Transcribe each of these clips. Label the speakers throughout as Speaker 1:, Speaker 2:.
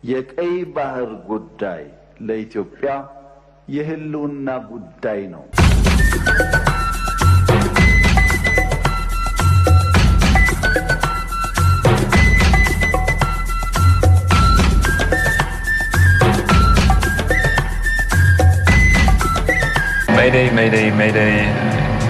Speaker 1: የቀይ ባህር ጉዳይ ለኢትዮጵያ የህልውና ጉዳይ ነው።
Speaker 2: Mayday, mayday, mayday.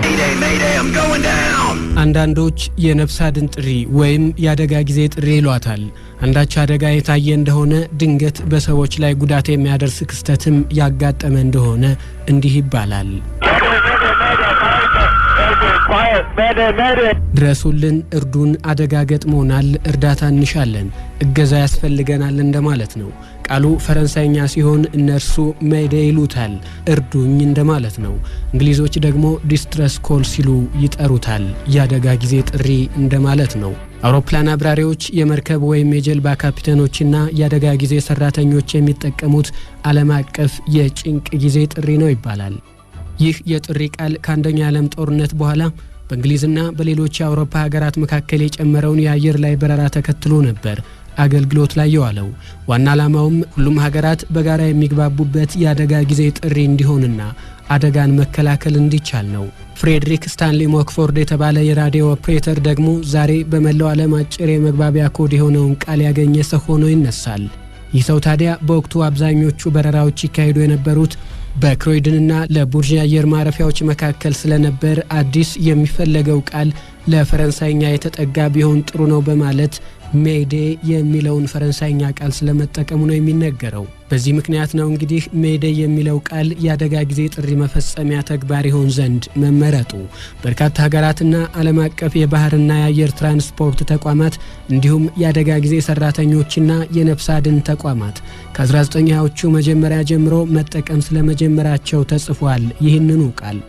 Speaker 3: Mayday, mayday, I'm going down.
Speaker 4: አንዳንዶች የነፍስ አድን ጥሪ ወይም ያደጋ ጊዜ ጥሪ ይሏታል። አንዳች አደጋ የታየ እንደሆነ ድንገት በሰዎች ላይ ጉዳት የሚያደርስ ክስተትም ያጋጠመ እንደሆነ እንዲህ ይባላል። ድረሱልን፣ እርዱን፣ አደጋ ገጥሞናል፣ እርዳታ እንሻለን፣ እገዛ ያስፈልገናል እንደማለት ነው። ቃሉ ፈረንሳይኛ ሲሆን እነርሱ ሜይዴይ ይሉታል፣ እርዱኝ እንደማለት ነው። እንግሊዞች ደግሞ ዲስትረስ ኮል ሲሉ ይጠሩታል፣ ያደጋ ጊዜ ጥሪ እንደማለት ነው። አውሮፕላን አብራሪዎች፣ የመርከብ ወይም የጀልባ ካፒቴኖችና ያደጋ ጊዜ ሰራተኞች የሚጠቀሙት ዓለም አቀፍ የጭንቅ ጊዜ ጥሪ ነው ይባላል። ይህ የጥሪ ቃል ከአንደኛ ዓለም ጦርነት በኋላ በእንግሊዝና በሌሎች የአውሮፓ ሀገራት መካከል የጨመረውን የአየር ላይ በረራ ተከትሎ ነበር አገልግሎት ላይ የዋለው። ዋና ዓላማውም ሁሉም ሀገራት በጋራ የሚግባቡበት የአደጋ ጊዜ ጥሪ እንዲሆንና አደጋን መከላከል እንዲቻል ነው። ፍሬድሪክ ስታንሊ ሞክፎርድ የተባለ የራዲዮ ኦፕሬተር ደግሞ ዛሬ በመላው ዓለም አጭር የመግባቢያ ኮድ የሆነውን ቃል ያገኘ ሰው ሆኖ ይነሳል። ይህ ሰው ታዲያ በወቅቱ አብዛኞቹ በረራዎች ይካሄዱ የነበሩት በክሮይደንና ለቡርዥ አየር ማረፊያዎች መካከል ስለነበር አዲስ የሚፈለገው ቃል ለፈረንሳይኛ የተጠጋ ቢሆን ጥሩ ነው በማለት ሜይዴይ የሚለውን ፈረንሳይኛ ቃል ስለመጠቀሙ ነው የሚነገረው። በዚህ ምክንያት ነው እንግዲህ ሜይዴይ የሚለው ቃል የአደጋ ጊዜ ጥሪ መፈጸሚያ ተግባር ይሆን ዘንድ መመረጡ። በርካታ ሀገራትና ዓለም አቀፍ የባህርና የአየር ትራንስፖርት ተቋማት እንዲሁም የአደጋ ጊዜ ሰራተኞችና የነፍስ አድን ተቋማት ከ1920ዎቹ መጀመሪያ ጀምሮ መጠቀም ስለመጀመራቸው ተጽፏል። ይህንኑ ቃል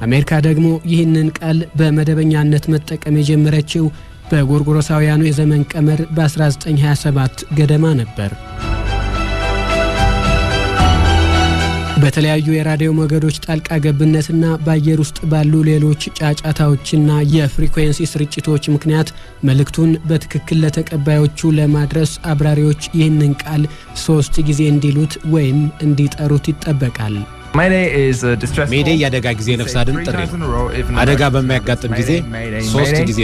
Speaker 4: አሜሪካ ደግሞ ይህንን ቃል በመደበኛነት መጠቀም የጀመረችው በጎርጎሮሳውያኑ የዘመን ቀመር በ1927 ገደማ ነበር። በተለያዩ የራዲዮ ሞገዶች ጣልቃ ገብነትና በአየር ውስጥ ባሉ ሌሎች ጫጫታዎችና የፍሪኩዌንሲ ስርጭቶች ምክንያት መልእክቱን በትክክል ለተቀባዮቹ ለማድረስ አብራሪዎች ይህንን ቃል 3 ጊዜ እንዲሉት ወይም እንዲጠሩት ይጠበቃል።
Speaker 5: ሜይዴይ ያደጋ ጊዜ ነፍስ አድን ጥሪ ነው። አደጋ በሚያጋጥም ጊዜ 3 ጊዜ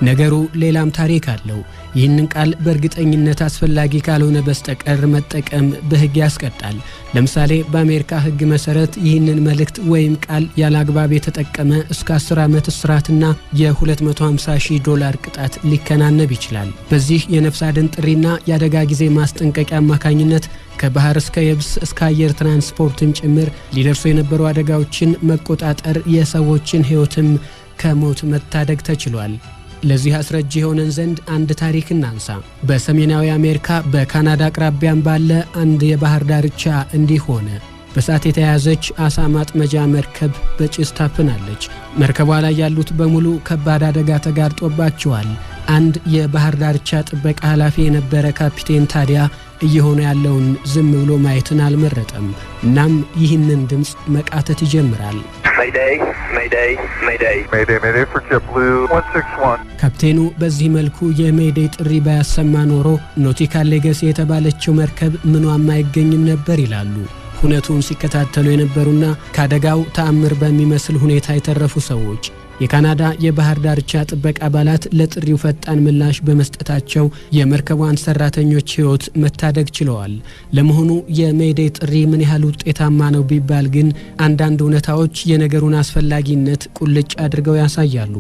Speaker 4: ነገሩ ሌላም ታሪክ አለው። ይህንን ቃል በእርግጠኝነት አስፈላጊ ካልሆነ በስተቀር መጠቀም በሕግ ያስቀጣል። ለምሳሌ በአሜሪካ ሕግ መሰረት ይህንን መልእክት ወይም ቃል ያላግባብ የተጠቀመ እስከ 10 ዓመት እስራትና $250,000 ቅጣት ሊከናነብ ይችላል። በዚህ የነፍስ አድን ጥሪና የአደጋ ጊዜ ማስጠንቀቂያ አማካኝነት ከባህር እስከ የብስ እስከ አየር ትራንስፖርትም ጭምር ሊደርሱ የነበሩ አደጋዎችን መቆጣጠር፣ የሰዎችን ሕይወትም ከሞት መታደግ ተችሏል። ለዚህ አስረጅ የሆነን ዘንድ አንድ ታሪክ እናንሳ። በሰሜናዊ አሜሪካ በካናዳ አቅራቢያም ባለ አንድ የባህር ዳርቻ እንዲህ ሆነ። በሳት የተያዘች አሳ ማጥመጃ መርከብ በጭስ ታፍናለች። መርከቧ ላይ ያሉት በሙሉ ከባድ አደጋ ተጋርጦባቸዋል። አንድ የባህር ዳርቻ ጥበቃ ኃላፊ የነበረ ካፒቴን ታዲያ እየሆነ ያለውን ዝም ብሎ ማየትን አልመረጠም። እናም ይህንን ድምፅ መቃተት ይጀምራል።
Speaker 3: Mayday, mayday, mayday.
Speaker 2: Mayday, mayday for JetBlue 161.
Speaker 4: ካፕቴኑ በዚህ መልኩ የሜይዴይ ጥሪ ባያሰማ ኖሮ ኖቲካል ሌጋሲ የተባለችው መርከብ ምኗም አይገኝም ነበር ይላሉ ሁነቱን ሲከታተሉ የነበሩና ካደጋው ተአምር በሚመስል ሁኔታ የተረፉ ሰዎች። የካናዳ የባህር ዳርቻ ጥበቃ አባላት ለጥሪው ፈጣን ምላሽ በመስጠታቸው የመርከቧን ሰራተኞች ሕይወት መታደግ ችለዋል። ለመሆኑ የሜይዴይ ጥሪ ምን ያህል ውጤታማ ነው ቢባል ግን አንዳንድ እውነታዎች የነገሩን አስፈላጊነት ቁልጭ አድርገው ያሳያሉ።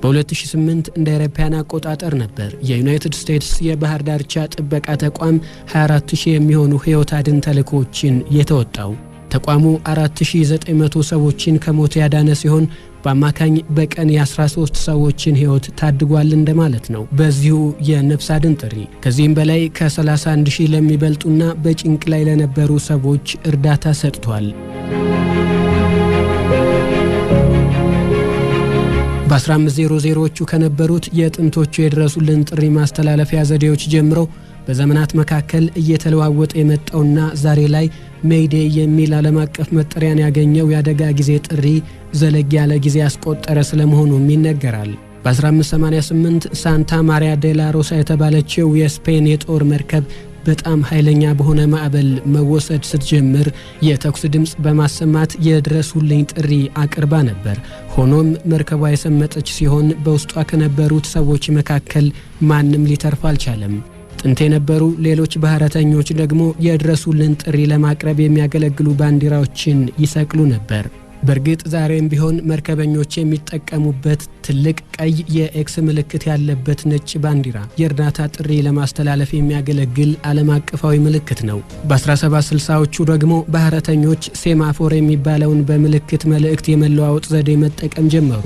Speaker 4: በ2008 እንደ አውሮፓውያን አቆጣጠር ነበር የዩናይትድ ስቴትስ የባህር ዳርቻ ጥበቃ ተቋም 24000 የሚሆኑ ሕይወት አድን ተልእኮችን የተወጣው። ተቋሙ 4900 ሰዎችን ከሞት ያዳነ ሲሆን በአማካኝ በቀን የ13 ሰዎችን ሕይወት ታድጓል እንደማለት ነው በዚሁ የነፍስ አድን ጥሪ። ከዚህም በላይ ከ31000 ለሚበልጡና በጭንቅ ላይ ለነበሩ ሰዎች እርዳታ ሰጥቷል። በ1500ዎቹ ከነበሩት የጥንቶቹ የድረሱልን ጥሪ ማስተላለፊያ ዘዴዎች ጀምሮ በዘመናት መካከል እየተለዋወጠ የመጣውና ዛሬ ላይ ሜይዴይ የሚል ዓለም አቀፍ መጠሪያን ያገኘው የአደጋ ጊዜ ጥሪ ዘለግ ያለ ጊዜ ያስቆጠረ ስለመሆኑም ይነገራል። በ1588 ሳንታ ማሪያ ዴላ ሮሳ የተባለችው የስፔን የጦር መርከብ በጣም ኃይለኛ በሆነ ማዕበል መወሰድ ስትጀምር የተኩስ ድምጽ በማሰማት የድረሱልኝ ጥሪ አቅርባ ነበር። ሆኖም መርከቧ የሰመጠች ሲሆን በውስጧ ከነበሩት ሰዎች መካከል ማንም ሊተርፍ አልቻለም። ጥንት የነበሩ ሌሎች ባህረተኞች ደግሞ የድረሱልን ጥሪ ለማቅረብ የሚያገለግሉ ባንዲራዎችን ይሰቅሉ ነበር። በርግጥ ዛሬም ቢሆን መርከበኞች የሚጠቀሙበት ትልቅ ቀይ የኤክስ ምልክት ያለበት ነጭ ባንዲራ የእርዳታ ጥሪ ለማስተላለፍ የሚያገለግል ዓለም አቀፋዊ ምልክት ነው። በ1760ዎቹ ደግሞ ባህረተኞች ሴማፎር የሚባለውን በምልክት መልእክት የመለዋወጥ ዘዴ መጠቀም ጀመሩ።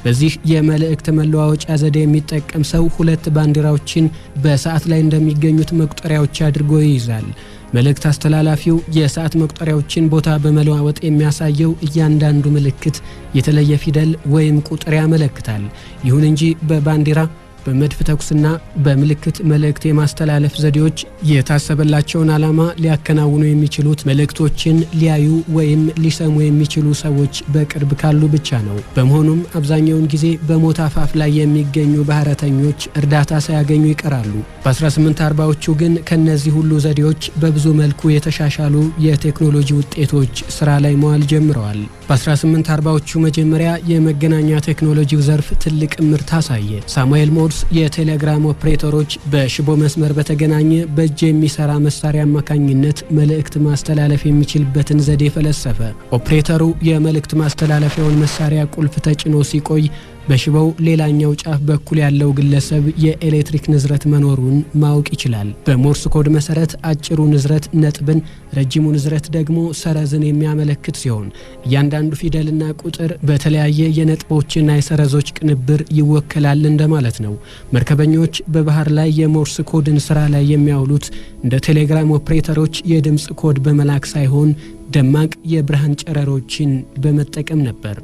Speaker 4: በዚህ የመልእክት መለዋወጫ ዘዴ የሚጠቀም ሰው ሁለት ባንዲራዎችን በሰዓት ላይ እንደሚገኙት መቁጠሪያዎች አድርጎ ይይዛል። መልእክት አስተላላፊው የሰዓት መቁጠሪያዎችን ቦታ በመለዋወጥ የሚያሳየው እያንዳንዱ ምልክት የተለየ ፊደል ወይም ቁጥር ያመለክታል። ይሁን እንጂ በባንዲራ በመድፍ ተኩስና በምልክት መልእክት የማስተላለፍ ዘዴዎች የታሰበላቸውን ዓላማ ሊያከናውኑ የሚችሉት መልእክቶችን ሊያዩ ወይም ሊሰሙ የሚችሉ ሰዎች በቅርብ ካሉ ብቻ ነው። በመሆኑም አብዛኛውን ጊዜ በሞት አፋፍ ላይ የሚገኙ ባህረተኞች እርዳታ ሳያገኙ ይቀራሉ። በ1840ዎቹ ግን ከነዚህ ሁሉ ዘዴዎች በብዙ መልኩ የተሻሻሉ የቴክኖሎጂ ውጤቶች ስራ ላይ መዋል ጀምረዋል። በ1840ዎቹ መጀመሪያ የመገናኛ ቴክኖሎጂው ዘርፍ ትልቅ ምርት አሳየ። ሳሙኤል ሞርስ የቴሌግራም ኦፕሬተሮች በሽቦ መስመር በተገናኘ በእጅ የሚሰራ መሳሪያ አማካኝነት መልእክት ማስተላለፍ የሚችልበትን ዘዴ ፈለሰፈ። ኦፕሬተሩ የመልእክት ማስተላለፊያውን መሳሪያ ቁልፍ ተጭኖ ሲቆይ በሽቦው ሌላኛው ጫፍ በኩል ያለው ግለሰብ የኤሌክትሪክ ንዝረት መኖሩን ማወቅ ይችላል። በሞርስ ኮድ መሰረት አጭሩ ንዝረት ነጥብን፣ ረጅሙ ንዝረት ደግሞ ሰረዝን የሚያመለክት ሲሆን እያንዳንዱ ፊደልና ቁጥር በተለያየ የነጥቦችና የሰረዞች ቅንብር ይወከላል እንደማለት ነው። መርከበኞች በባህር ላይ የሞርስ ኮድን ስራ ላይ የሚያውሉት እንደ ቴሌግራም ኦፕሬተሮች የድምጽ ኮድ በመላክ ሳይሆን ደማቅ የብርሃን ጨረሮችን በመጠቀም ነበር።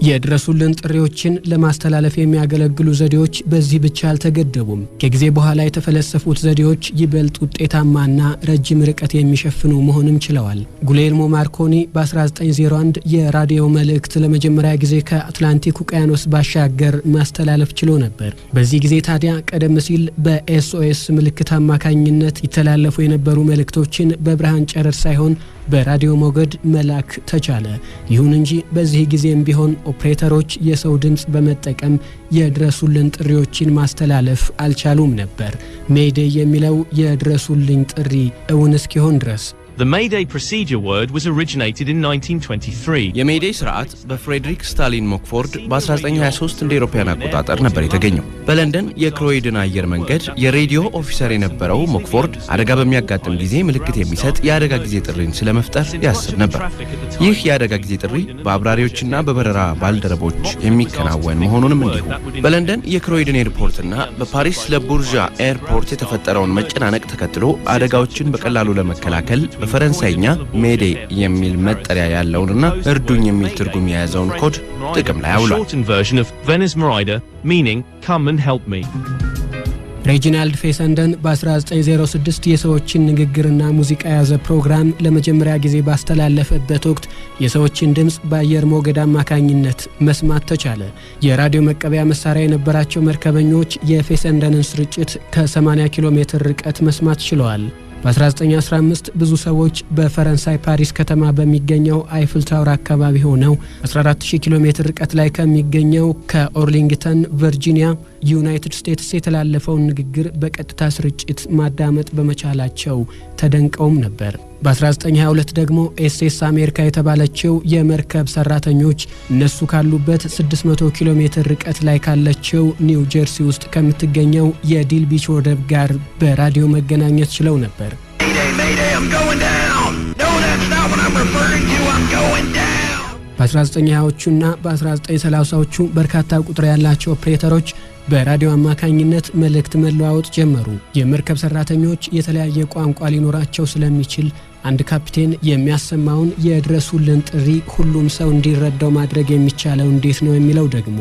Speaker 4: የድረሱልን ጥሪዎችን ለማስተላለፍ የሚያገለግሉ ዘዴዎች በዚህ ብቻ አልተገደቡም። ከጊዜ በኋላ የተፈለሰፉት ዘዴዎች ይበልጥ ውጤታማና ረጅም ርቀት የሚሸፍኑ መሆንም ችለዋል። ጉሌልሞ ማርኮኒ በ1901 የራዲዮ መልእክት ለመጀመሪያ ጊዜ ከአትላንቲክ ውቅያኖስ ባሻገር ማስተላለፍ ችሎ ነበር። በዚህ ጊዜ ታዲያ ቀደም ሲል በኤስኦኤስ ምልክት አማካኝነት ይተላለፉ የነበሩ መልእክቶችን በብርሃን ጨረር ሳይሆን በራዲዮ ሞገድ መላክ ተቻለ። ይሁን እንጂ በዚህ ጊዜም ቢሆን ኦፕሬተሮች የሰው ድምጽ በመጠቀም የድረሱልን ጥሪዎችን ማስተላለፍ አልቻሉም ነበር። ሜይዴይ የሚለው የድረሱልኝ ጥሪ እውን እስኪሆን ድረስ
Speaker 6: The Mayday procedure word was originated in 1923.
Speaker 7: የሜይዴይ ስርዓት በፍሬድሪክ ስታሊን ሞክፎርድ በ1923 እንደ አውሮፓውያን አቆጣጠር ነበር የተገኘው። በለንደን የክሮይድን አየር መንገድ የሬዲዮ ኦፊሰር የነበረው ሞክፎርድ አደጋ በሚያጋጥም ጊዜ ምልክት የሚሰጥ የአደጋ ጊዜ ጥሪን ስለመፍጠር ያስብ ነበር። ይህ የአደጋ ጊዜ ጥሪ በአብራሪዎችና በበረራ ባልደረቦች የሚከናወን መሆኑንም እንዲሁ። በለንደን የክሮይድን ኤርፖርትና በፓሪስ ለቡርዣ ኤርፖርት የተፈጠረውን መጨናነቅ ተከትሎ አደጋዎችን በቀላሉ ለመከላከል በፈረንሳይኛ ሜይዴይ የሚል መጠሪያ ያለውንና እርዱኝ የሚል ትርጉም የያዘውን ኮድ ጥቅም ላይ አውሏል።
Speaker 4: ሬጂናልድ ፌሰንደን በ1906 የሰዎችን ንግግርና ሙዚቃ የያዘ ፕሮግራም ለመጀመሪያ ጊዜ ባስተላለፈበት ወቅት የሰዎችን ድምጽ በአየር ሞገድ አማካኝነት መስማት ተቻለ። የራዲዮ መቀበያ መሳሪያ የነበራቸው መርከበኞች የፌሰንደንን ስርጭት ከ80 ኪሎ ሜትር ርቀት መስማት ችለዋል። በ1915 ብዙ ሰዎች በፈረንሳይ ፓሪስ ከተማ በሚገኘው አይፍል ታወር አካባቢ ሆነው 14000 ኪሎ ሜትር ርቀት ላይ ከሚገኘው ከኦርሊንግተን ቨርጂኒያ ዩናይትድ ስቴትስ የተላለፈውን ንግግር በቀጥታ ስርጭት ማዳመጥ በመቻላቸው ተደንቀውም ነበር። በ1922 ደግሞ ኤስኤስ አሜሪካ የተባለችው የመርከብ ሰራተኞች እነሱ ካሉበት 600 ኪሎ ሜትር ርቀት ላይ ካለችው ኒው ጀርሲ ውስጥ ከምትገኘው የዲል ቢች ወደብ ጋር በራዲዮ መገናኘት ችለው ነበር። በ1920ዎቹና በ1930ዎቹ በርካታ ቁጥር ያላቸው ኦፕሬተሮች በራዲዮ አማካኝነት መልእክት መለዋወጥ ጀመሩ። የመርከብ ሰራተኞች የተለያየ ቋንቋ ሊኖራቸው ስለሚችል አንድ ካፒቴን የሚያሰማውን የድረሱልን ጥሪ ሁሉም ሰው እንዲረዳው ማድረግ የሚቻለው እንዴት ነው የሚለው ደግሞ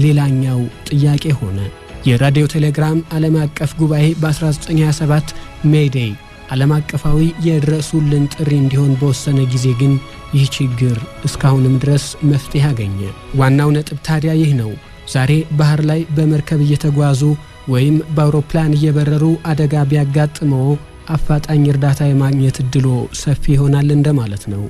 Speaker 4: ሌላኛው ጥያቄ ሆነ። የራዲዮ ቴሌግራም ዓለም አቀፍ ጉባኤ በ1927 ሜይዴይ ዓለም አቀፋዊ የድረሱልን ጥሪ እንዲሆን በወሰነ ጊዜ ግን ይህ ችግር እስካሁንም ድረስ መፍትሄ አገኘ። ዋናው ነጥብ ታዲያ ይህ ነው። ዛሬ ባህር ላይ በመርከብ እየተጓዙ ወይም በአውሮፕላን እየበረሩ አደጋ ቢያጋጥመው አፋጣኝ እርዳታ የማግኘት እድሎ ሰፊ ይሆናል እንደማለት ነው።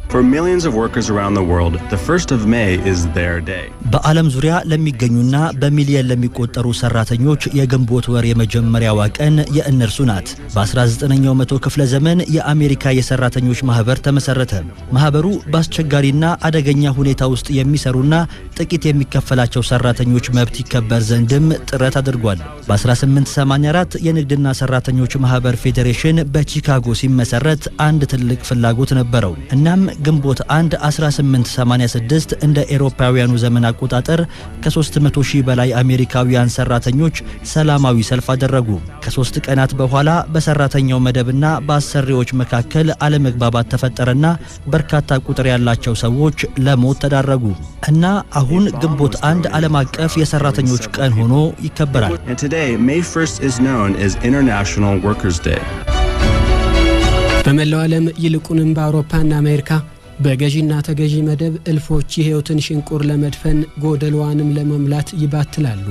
Speaker 8: For millions of workers around the world, the 1st of May is their day.
Speaker 9: በዓለም ዙሪያ ለሚገኙና በሚሊዮን ለሚቆጠሩ ሰራተኞች የግንቦት ወር የመጀመሪያዋ ቀን የእነርሱ ናት። በ19ኛው መቶ ክፍለ ዘመን የአሜሪካ የሰራተኞች ማህበር ተመሰረተ። ማህበሩ በአስቸጋሪና አደገኛ ሁኔታ ውስጥ የሚሰሩና ጥቂት የሚከፈላቸው ሰራተኞች መብት ይከበር ዘንድም ጥረት አድርጓል። በ1884 የንግድና ሰራተኞች ማህበር ፌዴሬሽን በቺካጎ ሲመሰረት አንድ ትልቅ ፍላጎት ነበረው። እናም ግንቦት 1 1886 እንደ ኤሮፓውያኑ ዘመን አቆጣጠር ከ300,000 በላይ አሜሪካውያን ሰራተኞች ሰላማዊ ሰልፍ አደረጉ። ከ3 ቀናት በኋላ በሰራተኛው መደብና በአሰሪዎች መካከል አለመግባባት ተፈጠረና በርካታ ቁጥር ያላቸው ሰዎች ለሞት ተዳረጉ እና አሁን ግንቦት 1 ዓለም አቀፍ የሰራተኞች ቀን ሆኖ ይከበራል።
Speaker 8: And today, May 1st is known as International Workers' Day.
Speaker 4: በመላው ዓለም ይልቁንም በአውሮፓና አሜሪካ በገዢና ተገዢ መደብ እልፎች የህይወትን ሽንቁር ለመድፈን ጎደሏንም ለመምላት ይባትላሉ።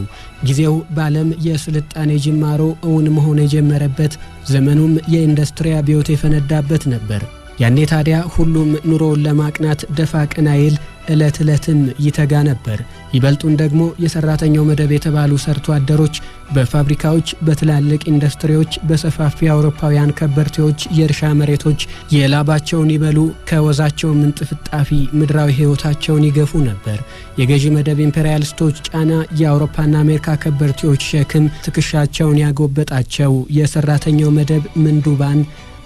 Speaker 4: ጊዜው በዓለም የስልጣኔ ጅማሮ እውን መሆን የጀመረበት ዘመኑም የኢንዱስትሪ አብዮት የፈነዳበት ነበር። ያኔ ታዲያ ሁሉም ኑሮውን ለማቅናት ደፋ ቀና ይል እለት እለትም ይተጋ ነበር። ይበልጡን ደግሞ የሰራተኛው መደብ የተባሉ ሰርቶ አደሮች በፋብሪካዎች፣ በትላልቅ ኢንዱስትሪዎች፣ በሰፋፊ አውሮፓውያን ከበርቴዎች የእርሻ መሬቶች የላባቸውን ይበሉ ከወዛቸው ምንጥፍጣፊ ምድራዊ ህይወታቸውን ይገፉ ነበር። የገዢ መደብ ኢምፔሪያሊስቶች ጫና፣ የአውሮፓና አሜሪካ ከበርቴዎች ሸክም ትከሻቸውን ያጎበጣቸው የሰራተኛው መደብ ምንዱባን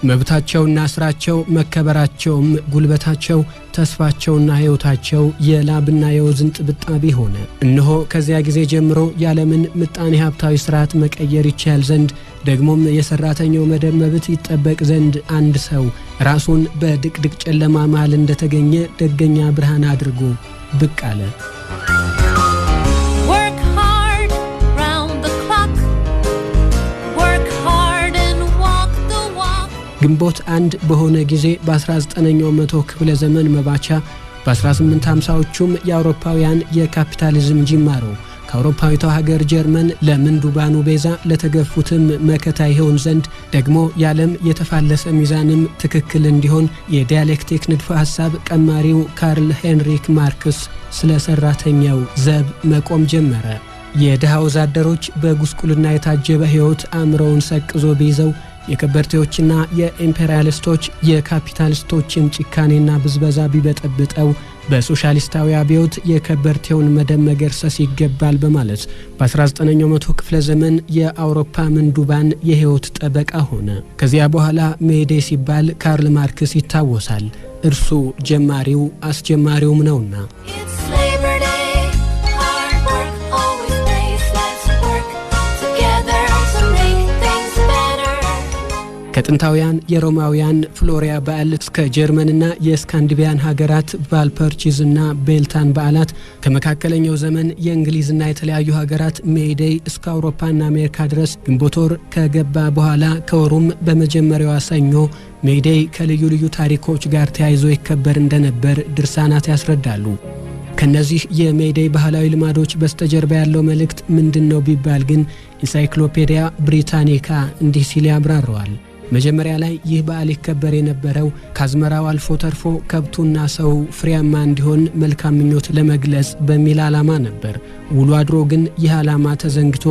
Speaker 4: መብታቸውና ስራቸው መከበራቸውም ጉልበታቸው ተስፋቸውና ህይወታቸው የላብና የወዝን ጥብጣቢ ሆነ። እነሆ ከዚያ ጊዜ ጀምሮ ያለምን ምጣኔ ሀብታዊ ስርዓት መቀየር ይቻል ዘንድ ደግሞም የሰራተኛው መደብ መብት ይጠበቅ ዘንድ አንድ ሰው ራሱን በድቅድቅ ጨለማ መሃል እንደተገኘ ደገኛ ብርሃን አድርጎ ብቅ አለ። ግንቦት 1 በሆነ ጊዜ በ19ኛው መቶ ክፍለ ዘመን መባቻ በ1850ዎቹም የአውሮፓውያን የካፒታሊዝም ጅማሮ ከአውሮፓዊቷ ሀገር ጀርመን ለምንዱባኑ ቤዛ ለተገፉትም መከታ ይሆን ዘንድ ደግሞ የዓለም የተፋለሰ ሚዛንም ትክክል እንዲሆን የዲያሌክቲክ ንድፈ ሐሳብ ቀማሪው ካርል ሄንሪክ ማርክስ ስለ ሰራተኛው ዘብ መቆም ጀመረ። የድሃ ወዛደሮች በጉስቁልና የታጀበ ህይወት አእምሮውን ሰቅዞ ቢይዘው የከበርቴዎችና የኢምፔሪያሊስቶች የካፒታሊስቶችን ጭካኔና ብዝበዛ ቢበጠብጠው በሶሻሊስታዊ አብዮት የከበርቴውን መደብ መገርሰስ ይገባል በማለት በ19ኛው መቶ ክፍለ ዘመን የአውሮፓ ምንዱባን የህይወት ጠበቃ ሆነ። ከዚያ በኋላ ሜዴ ሲባል ካርል ማርክስ ይታወሳል። እርሱ ጀማሪው አስጀማሪውም ነውና። ከጥንታውያን የሮማውያን ፍሎሪያ በዓል እስከ ጀርመንና የስካንዲቪያን ሀገራት ቫልፐርቺዝና ቤልታን በዓላት ከመካከለኛው ዘመን የእንግሊዝና የተለያዩ ሀገራት ሜይዴይ እስከ አውሮፓና አሜሪካ ድረስ ግንቦት ወር ከገባ በኋላ ከወሩም በመጀመሪያዋ ሰኞ ሜይዴይ ከልዩ ልዩ ታሪኮች ጋር ተያይዞ ይከበር እንደነበር ድርሳናት ያስረዳሉ። ከነዚህ የሜይዴይ ባህላዊ ልማዶች በስተጀርባ ያለው መልእክት ምንድነው ቢባል ግን ኢንሳይክሎፔዲያ ብሪታኒካ እንዲህ ሲል ያብራራዋል። መጀመሪያ ላይ ይህ በዓል ይከበር የነበረው ካዝመራው አልፎ ተርፎ ከብቱና ሰው ፍሬያማ እንዲሆን መልካም ምኞት ለመግለጽ በሚል ዓላማ ነበር። ውሎ አድሮ ግን ይህ ዓላማ ተዘንግቶ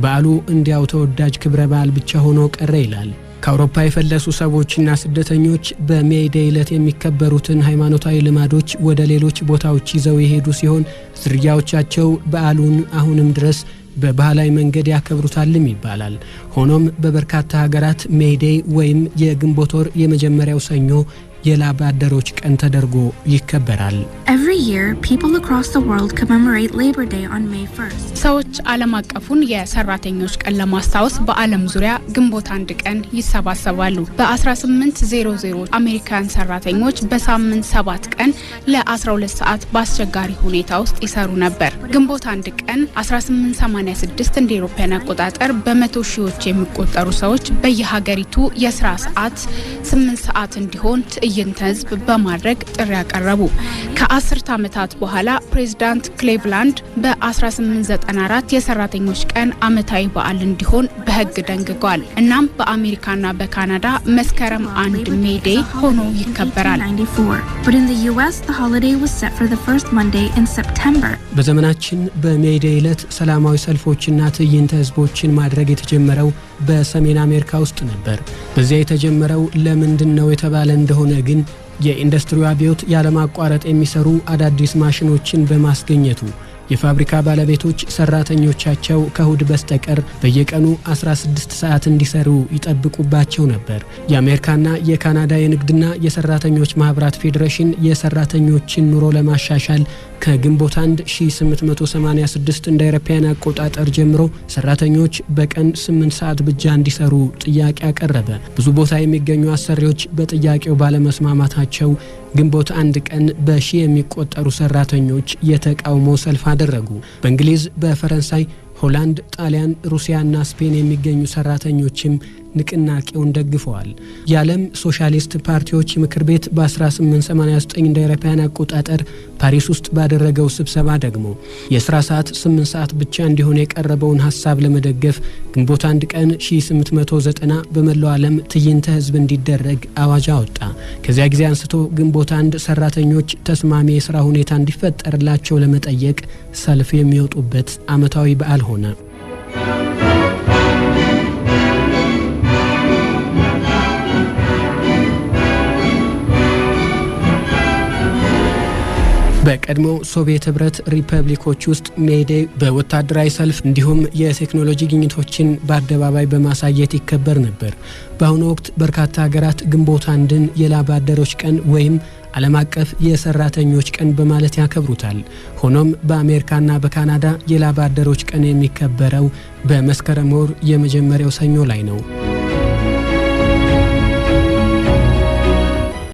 Speaker 4: በዓሉ እንዲያው ተወዳጅ ክብረ በዓል ብቻ ሆኖ ቀረ ይላል። ከአውሮፓ የፈለሱ ሰዎችና ስደተኞች በሜይዴይ ዕለት የሚከበሩትን ሃይማኖታዊ ልማዶች ወደ ሌሎች ቦታዎች ይዘው የሄዱ ሲሆን ዝርያዎቻቸው በዓሉን አሁንም ድረስ በባህላዊ መንገድ ያከብሩታልም ይባላል። ሆኖም በበርካታ ሀገራት ሜይዴይ ወይም የግንቦት ወር የመጀመሪያው ሰኞ የላብ አደሮች ቀን ተደርጎ ይከበራል።
Speaker 10: Every year, people across the world commemorate Labor Day on May 1st.
Speaker 11: ሰዎች ዓለም አቀፉን የሰራተኞች ቀን ለማስታወስ በዓለም ዙሪያ ግንቦት 1 ቀን ይሰባሰባሉ። በ1800 አሜሪካን ሰራተኞች በሳምንት 7 ቀን ለ12 ሰዓት በአስቸጋሪ ሁኔታ ውስጥ ይሰሩ ነበር። ግንቦት 1 ቀን 1886 እንደ አውሮፓውያን አቆጣጠር በመቶ ሺዎች የሚቆጠሩ ሰዎች በየሀገሪቱ የሥራ ሰዓት 8 ሰዓት እንዲሆን ትዕይንተ ህዝብ በማድረግ ጥሪ ያቀረቡ። ከ10 ዓመታት በኋላ ፕሬዝዳንት ክሌቭላንድ በ1894 የሰራተኞች ቀን ዓመታዊ በዓል እንዲሆን በህግ ደንግጓል። እናም በአሜሪካና በካናዳ መስከረም 1 ሜይ ዴይ ሆኖ ይከበራል።
Speaker 10: But in the US, the holiday was set for the first Monday in September.
Speaker 4: በዘመናችን በሜይ ዴይ ዕለት ሰላማዊ ሰልፎችና ትዕይንተ ህዝቦችን ማድረግ የተጀመረው በሰሜን አሜሪካ ውስጥ ነበር። በዚያ የተጀመረው ለምንድን ነው የተባለ እንደሆነ ግን የኢንዱስትሪው አብዮት ያለማቋረጥ የሚሰሩ አዳዲስ ማሽኖችን በማስገኘቱ የፋብሪካ ባለቤቶች ሰራተኞቻቸው ከእሁድ በስተቀር በየቀኑ 16 ሰዓት እንዲሰሩ ይጠብቁባቸው ነበር። የአሜሪካና የካናዳ የንግድና የሰራተኞች ማህበራት ፌዴሬሽን የሰራተኞችን ኑሮ ለማሻሻል ከግንቦት 1 1886 እንደ አውሮፓውያን አቆጣጠር ጀምሮ ሰራተኞች በቀን 8 ሰዓት ብቻ እንዲሰሩ ጥያቄ አቀረበ። ብዙ ቦታ የሚገኙ አሰሪዎች በጥያቄው ባለመስማማታቸው ግንቦት 1 ቀን በሺ የሚቆጠሩ ሰራተኞች የተቃውሞ ሰልፍ አደረጉ። በእንግሊዝ፣ በፈረንሳይ፣ ሆላንድ፣ ጣሊያን፣ ሩሲያና ስፔን የሚገኙ ሰራተኞችም ንቅናቄውን ደግፈዋል። የዓለም ሶሻሊስት ፓርቲዎች ምክር ቤት በ1889 እንደ አውሮፓውያን አቆጣጠር ፓሪስ ውስጥ ባደረገው ስብሰባ ደግሞ የሥራ ሰዓት 8 ሰዓት ብቻ እንዲሆን የቀረበውን ሐሳብ ለመደገፍ ግንቦት 1 ቀን 1890 በመላው ዓለም ትዕይንተ ህዝብ እንዲደረግ አዋጅ አወጣ። ከዚያ ጊዜ አንስቶ ግንቦት 1 ሰራተኞች ተስማሚ የሥራ ሁኔታ እንዲፈጠርላቸው ለመጠየቅ ሰልፍ የሚወጡበት ዓመታዊ በዓል ሆነ። በቀድሞ ሶቪየት ህብረት ሪፐብሊኮች ውስጥ ሜይ ዴይ በወታደራዊ ሰልፍ እንዲሁም የቴክኖሎጂ ግኝቶችን በአደባባይ በማሳየት ይከበር ነበር። በአሁኑ ወቅት በርካታ ሀገራት ግንቦት 1ን የላብ አደሮች ቀን ወይም ዓለም አቀፍ የሰራተኞች ቀን በማለት ያከብሩታል። ሆኖም በአሜሪካና በካናዳ የላብ አደሮች ቀን የሚከበረው በመስከረም ወር የመጀመሪያው ሰኞ ላይ ነው።